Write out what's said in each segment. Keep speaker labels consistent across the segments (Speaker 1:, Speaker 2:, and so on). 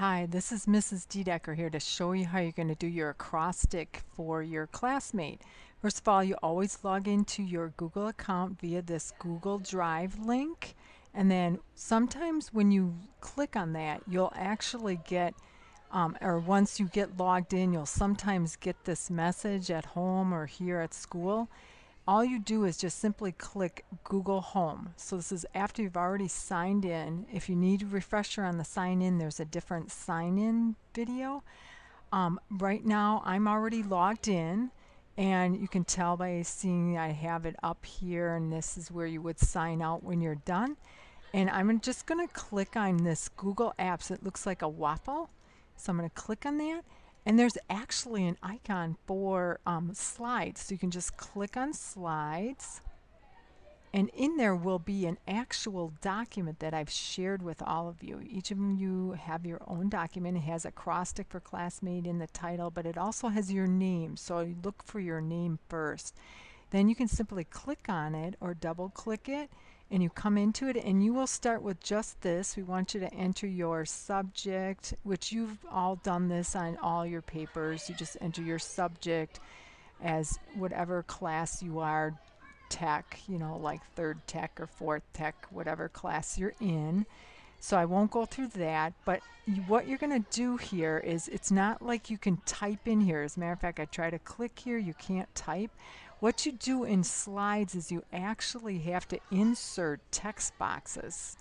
Speaker 1: Hi, this is Mrs. Dedecker here to show you how you're going to do your acrostic for your classmate. First of all, you always log into your Google account via this Google Drive link, and then sometimes when you click on that, you'll actually get or once you get logged in, you'll sometimes get this message at home or here at school. All you do is just simply click Google Home. So this is after you've already signed in. If you need a refresher on the sign in, there's a different sign in video. Right now I'm already logged in, and you can tell by seeing I have it up here, and this is where you would sign out when you're done. And I'm just going to click on this Google Apps. It looks like a waffle. So I'm going to click on that. And there's actually an icon for slides. So you can just click on slides. And in there will be an actual document that I've shared with all of you. Each of you have your own document. It has acrostic for classmate in the title, but it also has your name. So you look for your name first. Then you can simply click on it or double click it, and you come into it, and you will start with just this. We want you to enter your subject, which you've all done this on all your papers. You just enter your subject as whatever class you are, tech, like third tech or fourth tech, whatever class you're in. So I won't go through that, but what you're going to do here is it's not like you can type in here. As a matter of fact, I try to click here, you can't type. What you do in slides is you actually have to insert text boxes.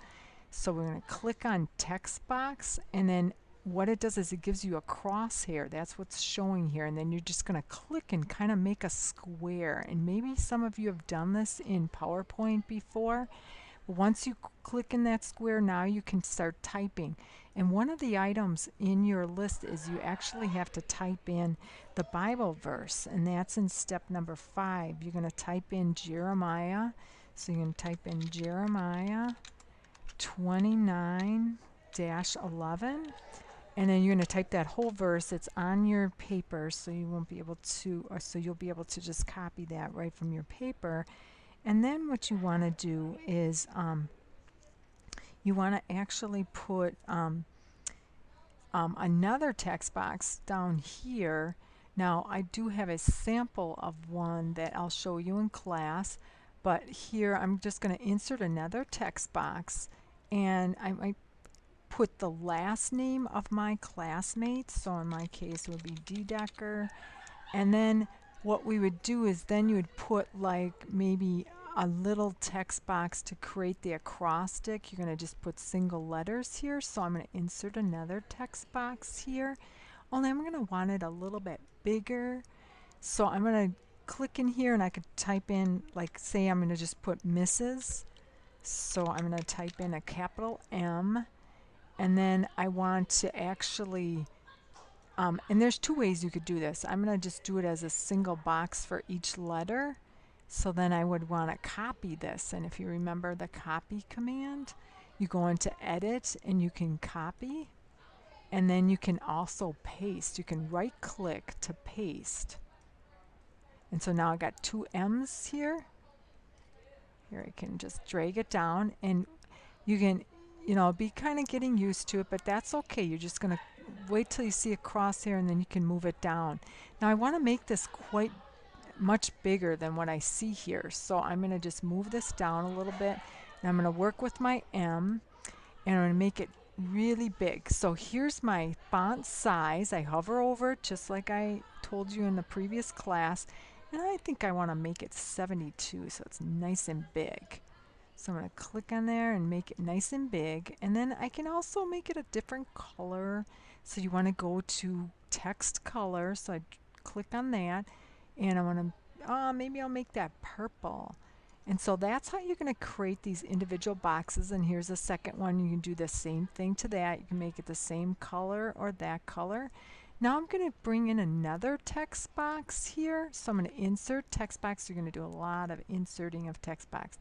Speaker 1: So we're going to click on text box, and then what it does is it gives you a crosshair. That's what's showing here. And then you're just going to click and kind of make a square. And maybe some of you have done this in PowerPoint before. Once you click in that square, now you can start typing. And one of the items in your list is you actually have to type in the Bible verse, and that's in step number 5. You're going to type in Jeremiah. So you're going to type in Jeremiah 29-11. And then you're going to type that whole verse. It's on your paper, so you won't be able to, or so you'll be able to just copy that right from your paper. And then what you want to do is you want to actually put another text box down here. Now I do have a sample of one that I'll show you in class, but here I'm just going to insert another text box, and I might put the last name of my classmates. So in my case it would be Dedecker. And then what we would do is then you would put like maybe a little text box to create the acrostic. You're going to just put single letters here. So I'm going to insert another text box here. Only I'm going to want it a little bit bigger. So I'm going to click in here, and I could type in, like, say I'm going to just put Mrs. So I'm going to type in a capital M. And then I want to actually and there's two ways you could do this. I'm going to just do it as a single box for each letter. So then I would want to copy this. And if you remember the copy command, you go into edit and you can copy. And then you can also paste. You can right click to paste. And so now I got two M's here. Here I can just drag it down, and you can be kind of getting used to it, but that's okay. You're just going to wait till you see a crosshair, and then you can move it down. Now I want to make this quite much bigger than what I see here, so I'm going to just move this down a little bit, and I'm going to work with my M, and I'm going to make it really big. So here's my font size. I hover over it just like I told you in the previous class, and I think I want to make it 72, so it's nice and big. So I'm going to click on there and make it nice and big. And then I can also make it a different color. So you want to go to text color. So I click on that, and I want to, maybe I'll make that purple. And so that's how you're going to create these individual boxes. And here's a second one. You can do the same thing to that. You can make it the same color or that color. Now I'm going to bring in another text box here. So I'm going to insert text box. You're going to do a lot of inserting of text box.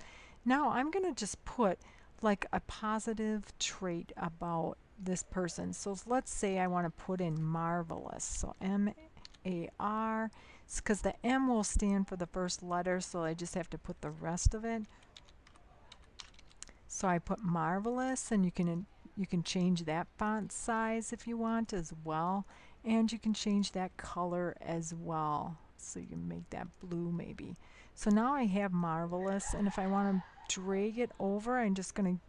Speaker 1: Now I'm going to just put like a positive trait about this person. So let's say I want to put in marvelous. So M-A-R, because the M will stand for the first letter, so I just have to put the rest of it. So I put marvelous, and you can You can change that font size if you want as well, and you can change that color as well. So you can make that blue maybe. So now I have Marvelous, and if I want to drag it over, I'm just going to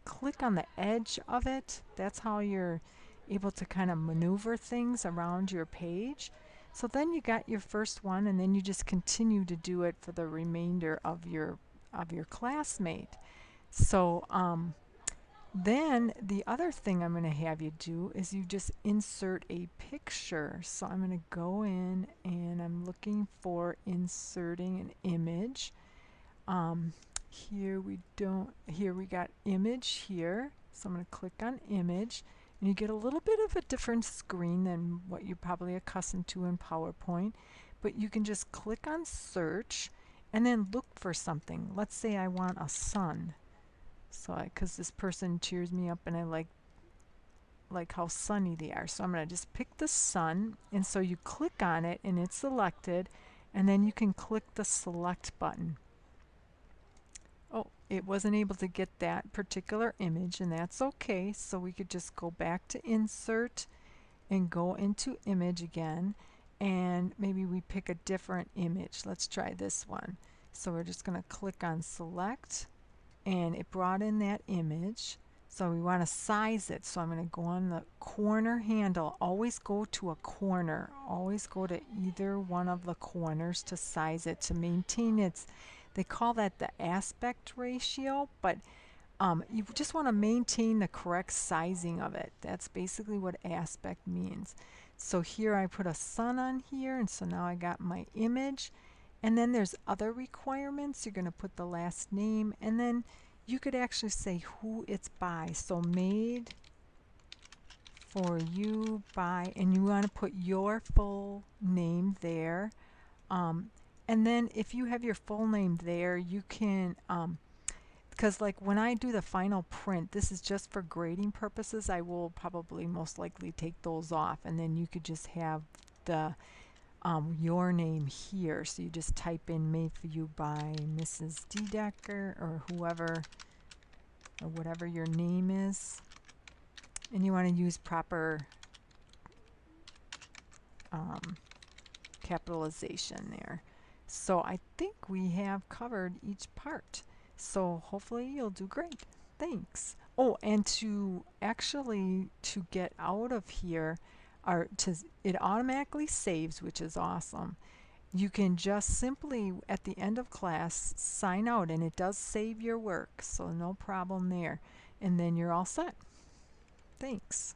Speaker 1: click on the edge of it. That's how you're able to kind of maneuver things around your page. So then you got your first one, and then you just continue to do it for the remainder of your classmate. So then the other thing I'm going to have you do is you just insert a picture. So I'm going to go in and I'm looking for inserting an image. Here we got image here. So I'm going to click on image, and you get a little bit of a different screen than what you're probably accustomed to in PowerPoint. But you can just click on search and then look for something. Let's say I want a sun. So because this person cheers me up and I like how sunny they are. So I'm going to just pick the sun, and so you click on it and it's selected, and then you can click the select button. Oh, it wasn't able to get that particular image, and that's okay. So we could just go back to insert and go into image again, and maybe we pick a different image. Let's try this one. So we're just going to click on select, and it brought in that image. So we want to size it. So I'm going to go on the corner handle. Always go to a corner. Always go to either one of the corners to size it, to maintain its, they call that the aspect ratio, but you just want to maintain the correct sizing of it. That's basically what aspect means. So here I put a sun on here, and so now I got my image. And then there's other requirements. You're going to put the last name, and then you could actually say who it's by. So made for you by, and you want to put your full name there. And then if you have your full name there, you can, because like when I do the final print, this is just for grading purposes. I will probably most likely take those off, and then you could just have the your name here. So you just type in made for you by Mrs. D. Decker, or whoever, or whatever your name is. And you want to use proper capitalization there. So I think we have covered each part. So hopefully you'll do great. Thanks. Oh, and to get out of here, it automatically saves, which is awesome. You can just simply at the end of class sign out, and it does save your work, so no problem there. And then you're all set. Thanks.